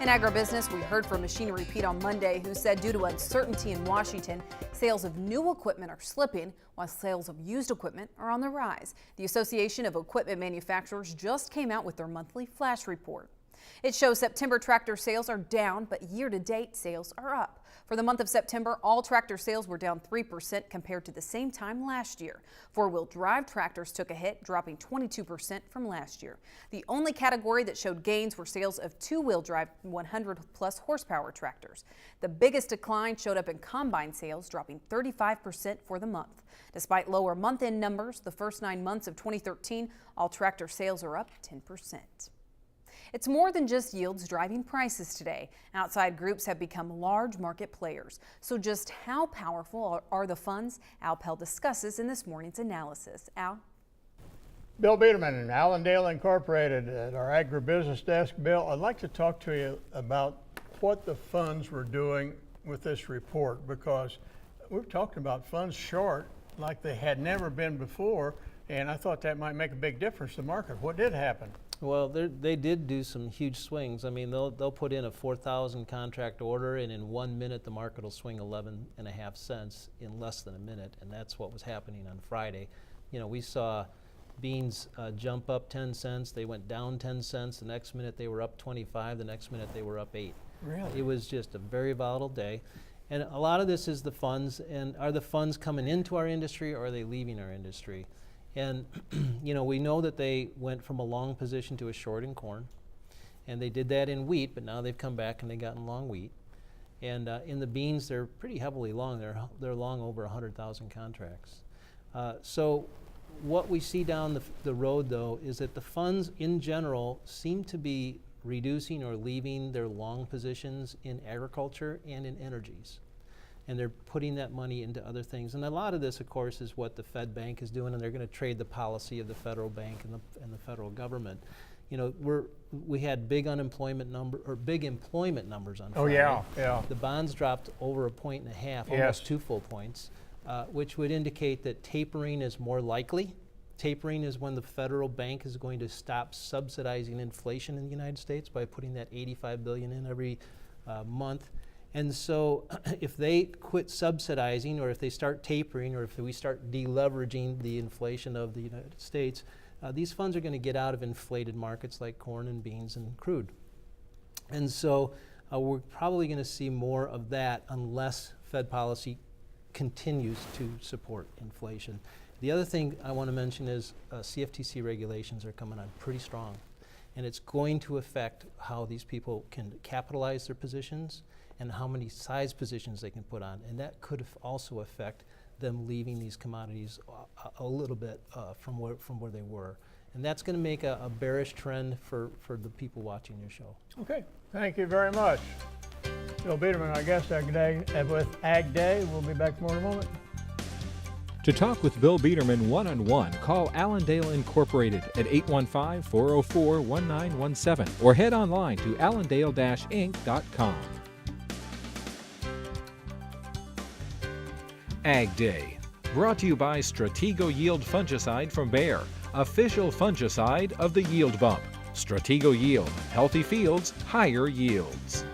In agribusiness, we heard from Machinery Pete on Monday, who said due to uncertainty in Washington, sales of new equipment are slipping while sales of used equipment are on the rise. The Association of Equipment Manufacturers just came out with their monthly flash report. It shows September tractor sales are down, but year-to-date sales are up. For the month of September, all tractor sales were down 3% compared to the same time last year. Four-wheel drive tractors took a hit, dropping 22% from last year. The only category that showed gains were sales of two-wheel drive 100-plus horsepower tractors. The biggest decline showed up in combine sales, dropping 35% for the month. Despite lower month-end numbers, the first 9 months of 2013, all tractor sales are up 10%. It's more than just yields driving prices today. Outside groups have become large market players. So just how powerful are the funds? Al Pell discusses in this morning's analysis. Al? Bill Biederman, Allendale Incorporated at our agribusiness desk. Bill, I'd like to talk to you about what the funds were doing with this report, because we've talked about funds short like they had never been before, and I thought that might make a big difference to the market. What did happen? Well, they did do some huge swings. I mean, they'll put in a 4,000 contract order, and in 1 minute the market will swing 11.5 cents in less than a minute, and that's what was happening on Friday. You know, we saw beans jump up 10 cents. They went down 10 cents. The next minute they were up 25. The next minute they were up 8. Really? It was just a very volatile day. And a lot of this is the funds. And are the funds coming into our industry, or are they leaving our industry? And you know, we know that they went from a long position to a short in corn, and they did that in wheat, but now they've come back and they've gotten long wheat. And in the beans, they're pretty heavily long. They're long over 100,000 contracts. So what we see down the road, though, is that the funds in general seem to be reducing or leaving their long positions in agriculture and in energies. And they're putting that money into other things. And a lot of this, of course, is what the Fed Bank is doing, and they're going to trade the policy of the federal bank and the federal government. You know, we had big employment numbers on Friday. Oh yeah. The bonds dropped over 1.5 points, Yes. almost 2 full points, which would indicate that tapering is more likely. Tapering is when the federal bank is going to stop subsidizing inflation in the United States by putting that $85 billion in every month. And so if they quit subsidizing, or if they start tapering, or if we start deleveraging the inflation of the United States, these funds are going to get out of inflated markets like corn and beans and crude. And so we're probably going to see more of that unless Fed policy continues to support inflation. The other thing I want to mention is CFTC regulations are coming on pretty strong. And it's going to affect how these people can capitalize their positions and how many size positions they can put on. And that could also affect them leaving these commodities a little bit from where they were. And that's going to make a bearish trend for the people watching your show. Okay, thank you very much. Bill Biederman, our guest with Ag Day. We'll be back more in a moment. To talk with Bill Biederman one-on-one, call Allendale Incorporated at 815-404-1917 or head online to allendale-inc.com. Ag Day, brought to you by Stratego Yield Fungicide from Bayer, official fungicide of the Yield Bump. Stratego Yield, healthy fields, higher yields.